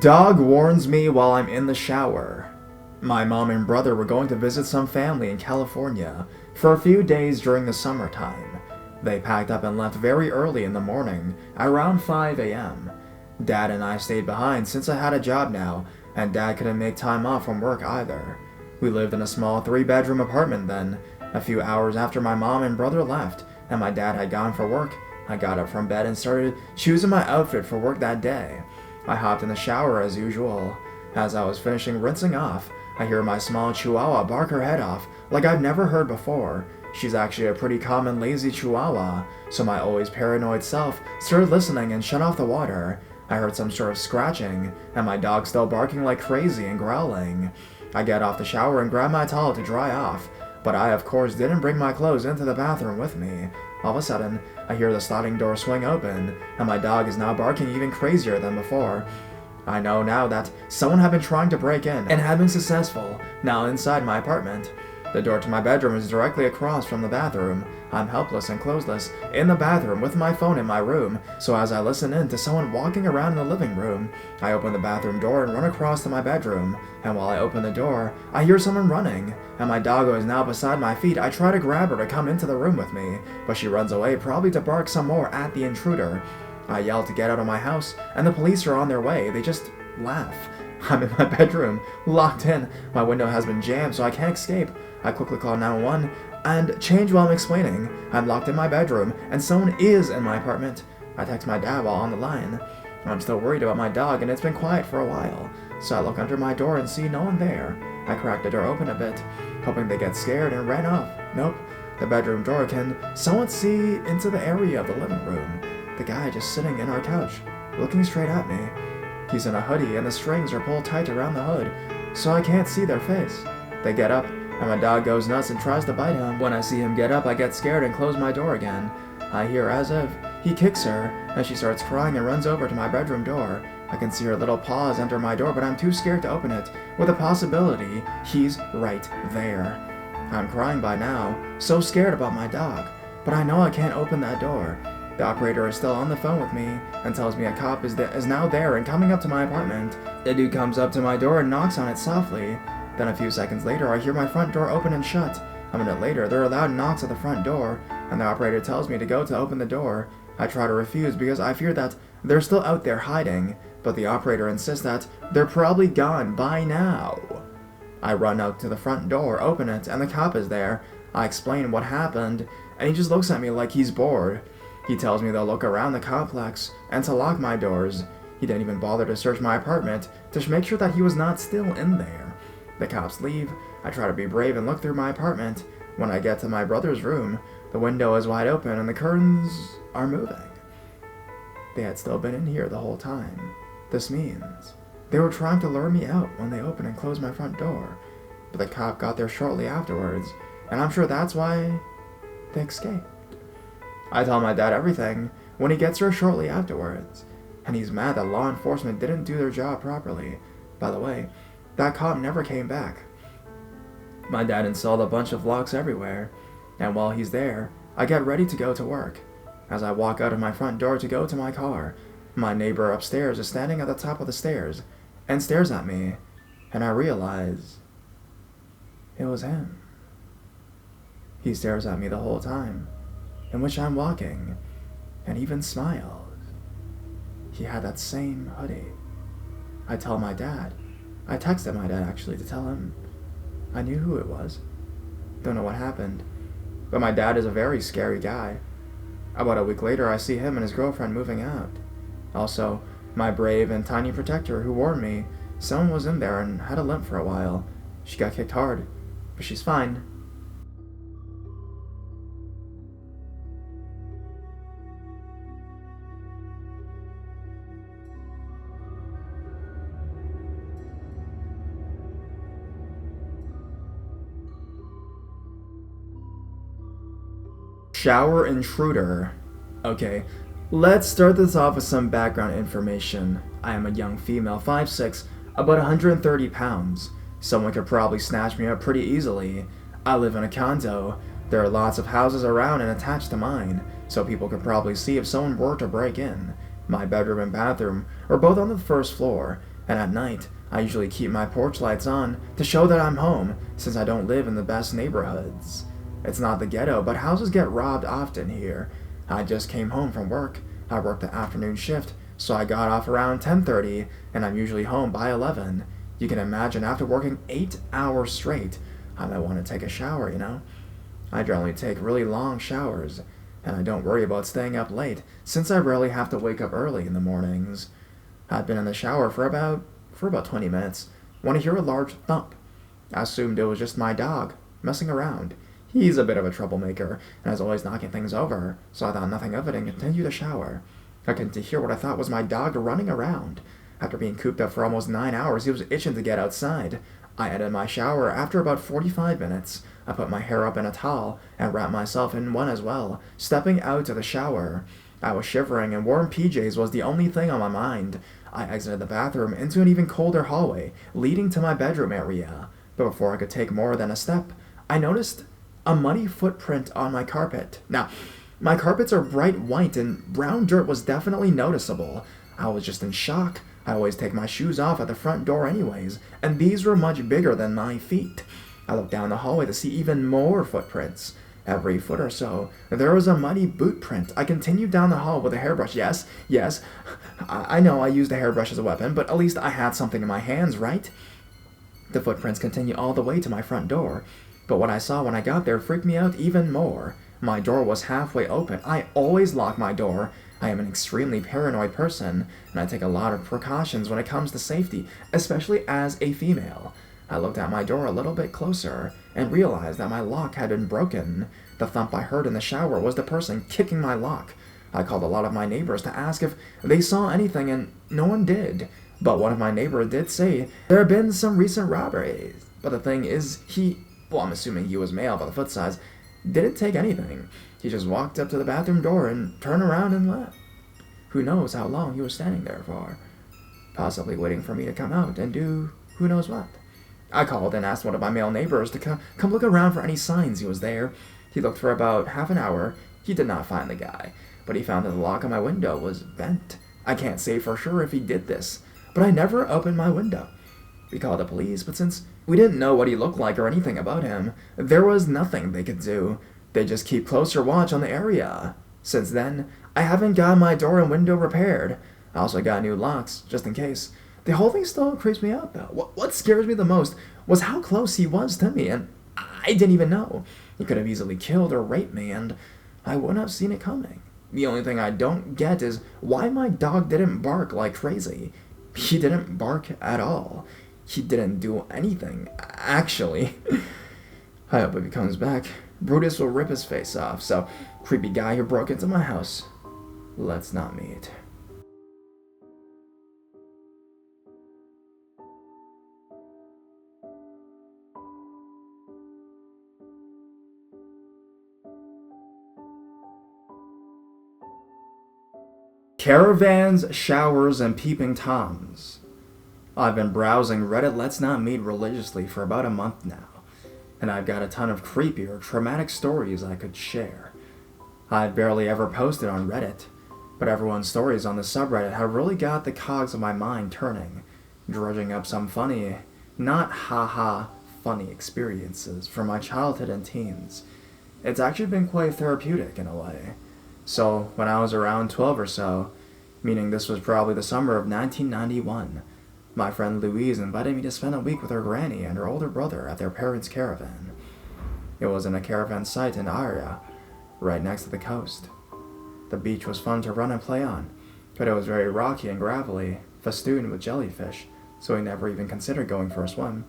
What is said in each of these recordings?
Dog warns me while I'm in the shower. My mom and brother were going to visit some family in California for a few days during the summertime. They packed up and left very early in the morning, around 5 a.m. Dad and I stayed behind since I had a job now, and Dad couldn't make time off from work either. We lived in a small 3-bedroom apartment then. A few hours after my mom and brother left, and my dad had gone for work, I got up from bed and started choosing my outfit for work that day. I hopped in the shower as usual. As I was finishing rinsing off, I hear my small chihuahua bark her head off like I've never heard before. She's actually a pretty common lazy chihuahua, so my always paranoid self started listening and shut off the water. I heard some sort of scratching, and my dog still barking like crazy and growling. I get off the shower and grab my towel to dry off, but I of course didn't bring my clothes into the bathroom with me. All of a sudden, I hear the sliding door swing open, and my dog is now barking even crazier than before. I know now that someone had been trying to break in and had been successful, now inside my apartment. The door to my bedroom is directly across from the bathroom. I'm helpless and clothesless in the bathroom with my phone in my room, so as I listen in to someone walking around in the living room, I open the bathroom door and run across to my bedroom, and while I open the door, I hear someone running, and my doggo is now beside my feet. I try to grab her to come into the room with me, but she runs away, probably to bark some more at the intruder. I yell to get out of my house, and the police are on their way. They just laugh. I'm in my bedroom, locked in. My window has been jammed, so I can't escape. I quickly call 911 and change while I'm explaining. I'm locked in my bedroom, and someone is in my apartment. I text my dad while on the line. I'm still worried about my dog, and it's been quiet for a while, so I look under my door and see no one there. I crack the door open a bit, hoping they get scared and ran off. Nope. The bedroom door can somewhat see into the area of the living room. The guy just sitting in our couch, looking straight at me. He's in a hoodie, and the strings are pulled tight around the hood, so I can't see their face. They get up, and my dog goes nuts and tries to bite him. When I see him get up, I get scared and close my door again. I hear as if he kicks her, and she starts crying and runs over to my bedroom door. I can see her little paws enter my door, but I'm too scared to open it, with the possibility he's right there. I'm crying by now, so scared about my dog, but I know I can't open that door. The operator is still on the phone with me and tells me a cop is now there and coming up to my apartment. The dude comes up to my door and knocks on it softly. Then a few seconds later, I hear my front door open and shut. A minute later, there are loud knocks at the front door, and the operator tells me to go to open the door. I try to refuse because I fear that they're still out there hiding, but the operator insists that they're probably gone by now. I run out to the front door, open it, and the cop is there. I explain what happened, and he just looks at me like he's bored. He tells me they'll look around the complex and to lock my doors. He didn't even bother to search my apartment to make sure that he was not still in there. The cops leave. I try to be brave and look through my apartment. When I get to my brother's room, the window is wide open and the curtains are moving. They had still been in here the whole time. This means they were trying to lure me out when they opened and closed my front door. But the cop got there shortly afterwards, and I'm sure that's why they escaped. I tell my dad everything when he gets here shortly afterwards, and he's mad that law enforcement didn't do their job properly. By the way, that cop never came back. My dad installed a bunch of locks everywhere, and while he's there, I get ready to go to work. As I walk out of my front door to go to my car, my neighbor upstairs is standing at the top of the stairs and stares at me, and I realize it was him. He stares at me the whole time in which I'm walking, and even smiles. He had that same hoodie. I tell my dad. I texted my dad actually to tell him. I knew who it was. Don't know what happened, but my dad is a very scary guy. About a week later, I see him and his girlfriend moving out. Also, my brave and tiny protector who warned me someone was in there and had a limp for a while. She got kicked hard, but she's fine. Shower intruder. Okay, let's start this off with some background information. I am a young female, 5'6", about 130 pounds. Someone could probably snatch me up pretty easily. I live in a condo. There are lots of houses around and attached to mine, so people could probably see if someone were to break in. My bedroom and bathroom are both on the first floor, and at night, I usually keep my porch lights on to show that I'm home, since I don't live in the best neighborhoods. It's not the ghetto, but houses get robbed often here. I just came home from work. I work the afternoon shift, so I got off around 10:30, and I'm usually home by 11. You can imagine after working 8 hours straight, I might want to take a shower, you know? I generally take really long showers, and I don't worry about staying up late, since I rarely have to wake up early in the mornings. I'd been in the shower for about 20 minutes when I hear a large thump. I assumed it was just my dog, messing around. He's a bit of a troublemaker, and is always knocking things over, so I thought nothing of it and continued to shower. I continued to hear what I thought was my dog running around. After being cooped up for almost 9 hours, he was itching to get outside. I ended my shower after about 45 minutes. I put my hair up in a towel and wrapped myself in one as well, stepping out to the shower. I was shivering, and warm PJs was the only thing on my mind. I exited the bathroom into an even colder hallway, leading to my bedroom area. But before I could take more than a step, I noticed a muddy footprint on my carpet. Now, my carpets are bright white, and brown dirt was definitely noticeable. I was just in shock. I always take my shoes off at the front door anyways, and these were much bigger than my feet. I looked down the hallway to see even more footprints. Every foot or so, there was a muddy boot print. I continued down the hall with a hairbrush. Yes, I know I used a hairbrush as a weapon, but at least I had something in my hands, right? The footprints continue all the way to my front door, but what I saw when I got there freaked me out even more. My door was halfway open. I always lock my door. I am an extremely paranoid person, and I take a lot of precautions when it comes to safety, especially as a female. I looked at my door a little bit closer and realized that my lock had been broken. The thump I heard in the shower was the person kicking my lock. I called a lot of my neighbors to ask if they saw anything, and no one did. But one of my neighbors did say there had been some recent robberies. But the thing is, I'm assuming he was male by the foot size, didn't take anything. He just walked up to the bathroom door and turned around and left. Who knows how long he was standing there for? Possibly waiting for me to come out and do who knows what. I called and asked one of my male neighbors to come look around for any signs he was there. He looked for about half an hour. He did not find the guy, but he found that the lock on my window was bent. I can't say for sure if he did this, but I never opened my window. We called the police, but since we didn't know what he looked like or anything about him, there was nothing they could do. They just keep closer watch on the area. Since then, I haven't got my door and window repaired. I also got new locks, just in case. The whole thing still creeps me out, though. What scares me the most was how close he was to me, and I didn't even know. He could have easily killed or raped me, and I wouldn't have seen it coming. The only thing I don't get is why my dog didn't bark like crazy. He didn't bark at all. He didn't do anything, actually. I hope if he comes back, Brutus will rip his face off, so creepy guy who broke into my house, let's not meet. Caravans, showers, and peeping toms. I've been browsing Reddit Let's Not Meet religiously for about a month now, and I've got a ton of creepy or traumatic stories I could share. I've barely ever posted on Reddit, but everyone's stories on the subreddit have really got the cogs of my mind turning, dredging up some funny, not haha funny experiences from my childhood and teens. It's actually been quite therapeutic in a way. So, when I was around 12 or so, meaning this was probably the summer of 1991, my friend Louise invited me to spend a week with her granny and her older brother at their parents' caravan. It was in a caravan site in Aria, right next to the coast. The beach was fun to run and play on, but it was very rocky and gravelly, festooned with jellyfish, so we never even considered going for a swim.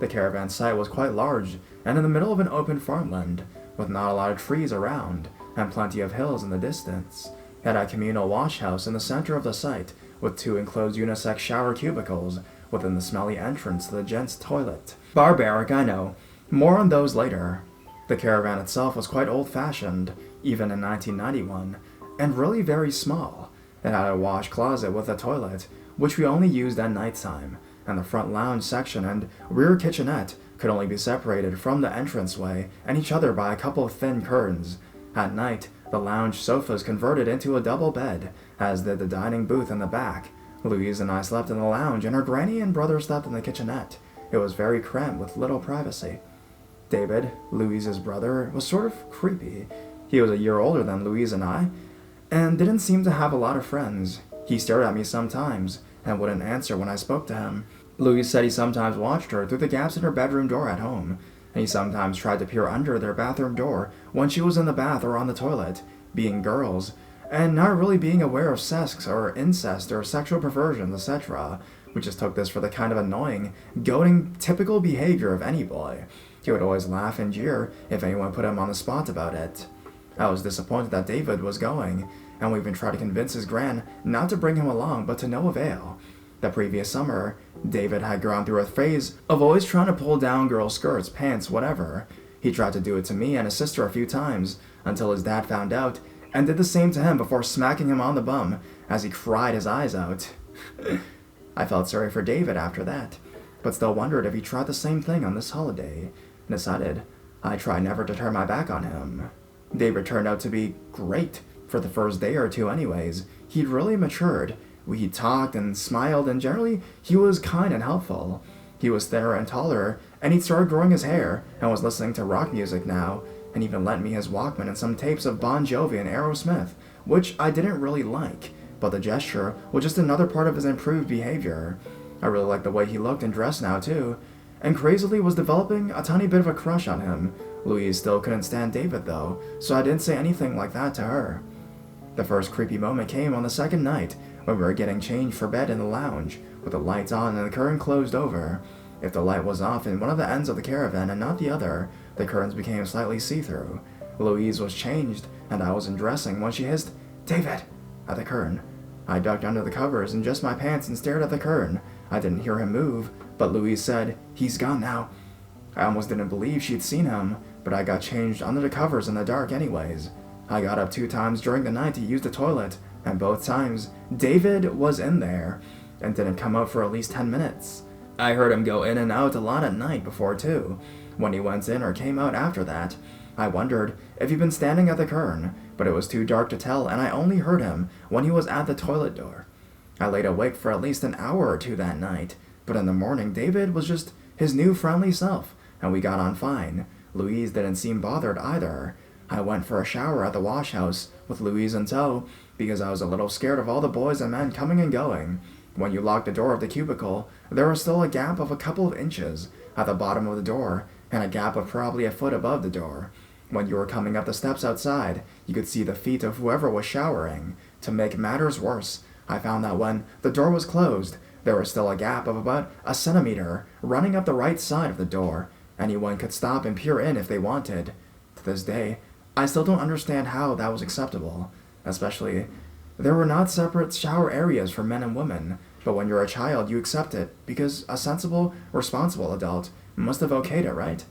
The caravan site was quite large, and in the middle of an open farmland, with not a lot of trees around, and plenty of hills in the distance. It had a communal wash house in the center of the site, with 2 enclosed unisex shower cubicles within the smelly entrance to the gents' toilet. Barbaric, I know. More on those later. The caravan itself was quite old-fashioned, even in 1991, and really very small. It had a wash closet with a toilet, which we only used at nighttime, and the front lounge section and rear kitchenette could only be separated from the entranceway and each other by a couple of thin curtains. At night, the lounge sofas converted into a double bed, as did the dining booth in the back, Louise and I slept in the lounge, and her granny and brother slept in the kitchenette. It was very cramped with little privacy. David, Louise's brother, was sort of creepy. He was a year older than Louise and I, and didn't seem to have a lot of friends. He stared at me sometimes, and wouldn't answer when I spoke to him. Louise said he sometimes watched her through the gaps in her bedroom door at home, and he sometimes tried to peer under their bathroom door when she was in the bath or on the toilet, being girls, and not really being aware of sex or incest or sexual perversions, etc. We just took this for the kind of annoying, goading, typical behavior of any boy. He would always laugh and jeer if anyone put him on the spot about it. I was disappointed that David was going, and we even tried to convince his gran not to bring him along, but to no avail. The previous summer, David had gone through a phase of always trying to pull down girls' skirts, pants, whatever. He tried to do it to me and his sister a few times, until his dad found out, and did the same to him before smacking him on the bum as he cried his eyes out. I felt sorry for David after that, but still wondered if he tried the same thing on this holiday, and decided I'd try never to turn my back on him. David turned out to be great for the first day or two anyways. He'd really matured. We talked and smiled, and generally he was kind and helpful. He was thinner and taller, and he'd started growing his hair and was listening to rock music now, and even lent me his Walkman and some tapes of Bon Jovi and Aerosmith, which I didn't really like, but the gesture was just another part of his improved behavior. I really liked the way he looked and dressed now too, and crazily was developing a tiny bit of a crush on him. Louise still couldn't stand David though, so I didn't say anything like that to her. The first creepy moment came on the second night, when we were getting changed for bed in the lounge, with the lights on and the curtain closed over. If the light was off in one of the ends of the caravan and not the other, the curtains became slightly see-through. Louise was changed, and I was undressing when she hissed, "David!" at the curtain. I ducked under the covers in just my pants and stared at the curtain. I didn't hear him move, but Louise said, "He's gone now." I almost didn't believe she'd seen him, but I got changed under the covers in the dark anyways. I got up 2 times during the night to use the toilet, and both times, David was in there, and didn't come out for at least 10 minutes. I heard him go in and out a lot at night before too. When he went in or came out after that, I wondered if he'd been standing at the curtain, but it was too dark to tell, and I only heard him when he was at the toilet door. I laid awake for at least an hour or two that night, but in the morning David was just his new friendly self, and we got on fine. Louise didn't seem bothered either. I went for a shower at the wash house with Louise in tow, because I was a little scared of all the boys and men coming and going. When you locked the door of the cubicle, there was still a gap of a couple of inches at the bottom of the door, and a gap of probably a foot above the door. When you were coming up the steps outside, you could see the feet of whoever was showering. To make matters worse, I found that when the door was closed, there was still a gap of about a centimeter running up the right side of the door. Anyone could stop and peer in if they wanted. To this day, I still don't understand how that was acceptable. Especially, there were not separate shower areas for men and women, but when you're a child, you accept it, because a sensible, responsible adult must have okayed it, right?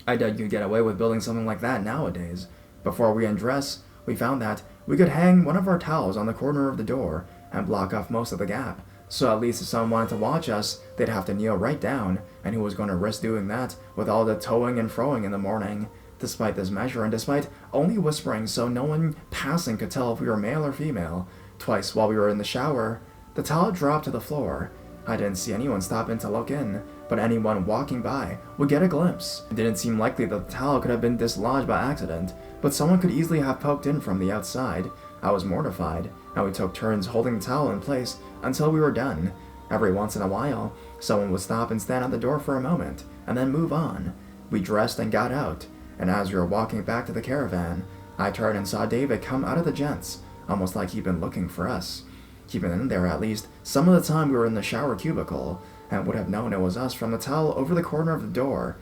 I doubt you'd get away with building something like that nowadays. Before we undress, we found that we could hang one of our towels on the corner of the door and block off most of the gap, so at least if someone wanted to watch us, they'd have to kneel right down, and who was going to risk doing that with all the toing and froing in the morning? Despite this measure, and despite only whispering so no one passing could tell if we were male or female, twice while we were in the shower, the towel dropped to the floor. I didn't see anyone stop in to look in, but anyone walking by would get a glimpse. It didn't seem likely that the towel could have been dislodged by accident, but someone could easily have poked in from the outside. I was mortified, and we took turns holding the towel in place until we were done. Every once in a while, someone would stop and stand at the door for a moment, and then move on. We dressed and got out, and as we were walking back to the caravan, I turned and saw David come out of the gents, almost like he'd been looking for us. He'd been in there at least some of the time we were in the shower cubicle, and would have known it was us from the towel over the corner of the door.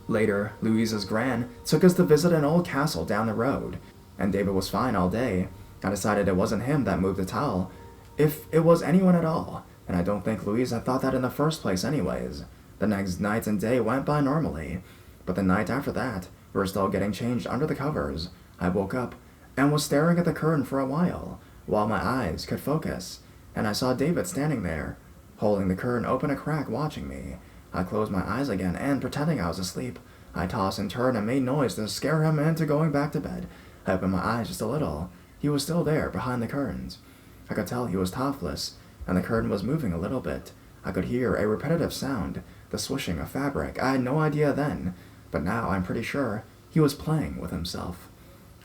Later, Louise's gran took us to visit an old castle down the road, and David was fine all day. I decided it wasn't him that moved the towel, if it was anyone at all, and I don't think Louise had thought that in the first place anyways. The next night and day went by normally, but the night after that, we were still getting changed under the covers. I woke up and was staring at the curtain for a while my eyes could focus, and I saw David standing there, holding the curtain open a crack watching me. I closed my eyes again, and pretending I was asleep, I tossed and turned and made noise to scare him into going back to bed. I opened my eyes just a little. He was still there, behind the curtains. I could tell he was topless, and the curtain was moving a little bit. I could hear a repetitive sound, the swishing of fabric. I had no idea then, but now I'm pretty sure he was playing with himself.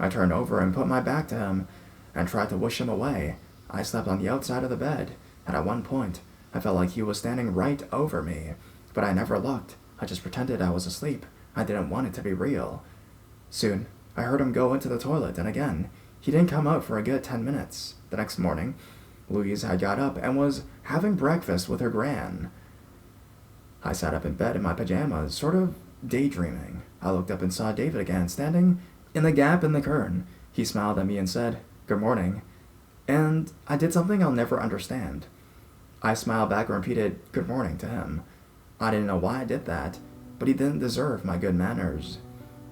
I turned over and put my back to him and tried to wish him away. I slept on the outside of the bed, and at one point, I felt like he was standing right over me. But I never looked. I just pretended I was asleep. I didn't want it to be real. Soon, I heard him go into the toilet, and again, he didn't come out for a good 10 minutes. The next morning, Louise had got up and was having breakfast with her gran. I sat up in bed in my pajamas, sort of daydreaming. I looked up and saw David again, standing in the gap in the curtain. He smiled at me and said, "Good morning." And I did something I'll never understand. I smiled back and repeated, "Good morning," to him. I didn't know why I did that, but he didn't deserve my good manners.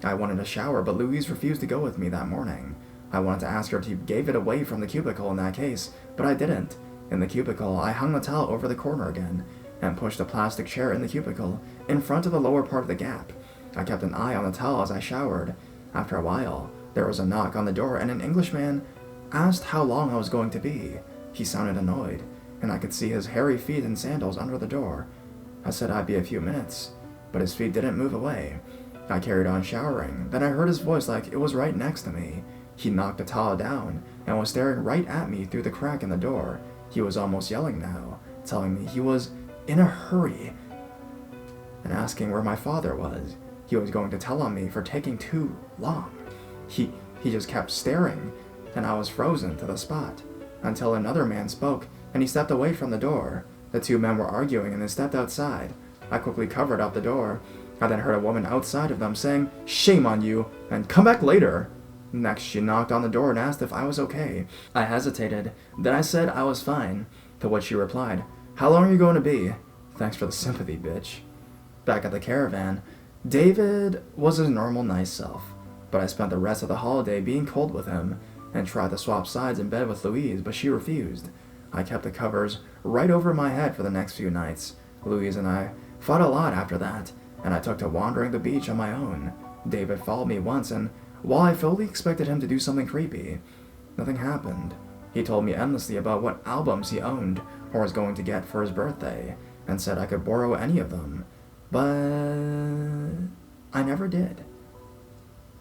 I wanted a shower, but Louise refused to go with me that morning. I wanted to ask her if she gave it away from the cubicle in that case, but I didn't. In the cubicle, I hung the towel over the corner again, and pushed a plastic chair in the cubicle, in front of the lower part of the gap. I kept an eye on the towel as I showered. After a while, there was a knock on the door, and an Englishman asked how long I was going to be. He sounded annoyed, and I could see his hairy feet in sandals under the door. I said I'd be a few minutes, but his feet didn't move away. I carried on showering. Then I heard his voice like it was right next to me. He knocked the towel down and was staring right at me through the crack in the door. He was almost yelling now, telling me he was in a hurry and asking where my father was. He was going to tell on me for taking too long. He just kept staring, and I was frozen to the spot until another man spoke, and he stepped away from the door. The two men were arguing, and they stepped outside. I quickly covered up the door. I then heard a woman outside of them saying, "Shame on you, and come back later." Next, she knocked on the door and asked if I was okay. I hesitated. Then I said I was fine, to which she replied, "How long are you going to be?" Thanks for the sympathy, bitch. Back at the caravan, David was his normal nice self, but I spent the rest of the holiday being cold with him and tried to swap sides in bed with Louise, but she refused. I kept the covers right over my head for the next few nights. Louise and I fought a lot after that, and I took to wandering the beach on my own. David followed me once, and while I fully expected him to do something creepy, nothing happened. He told me endlessly about what albums he owned or was going to get for his birthday, and said I could borrow any of them. But I never did.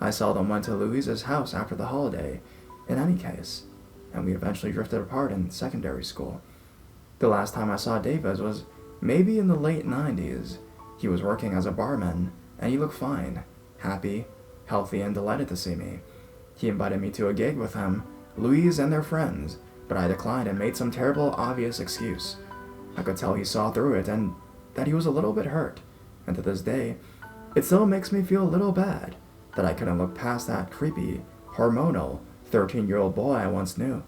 I seldom went to Louise's house after the holiday, in any case, and we eventually drifted apart in secondary school. The last time I saw David was maybe in the late 90s. He was working as a barman, and he looked fine, happy, healthy, and delighted to see me. He invited me to a gig with him, Louise, and their friends, but I declined and made some terrible, obvious excuse. I could tell he saw through it and that he was a little bit hurt, and to this day, it still makes me feel a little bad that I couldn't look past that creepy, hormonal, 13-year-old boy I once knew.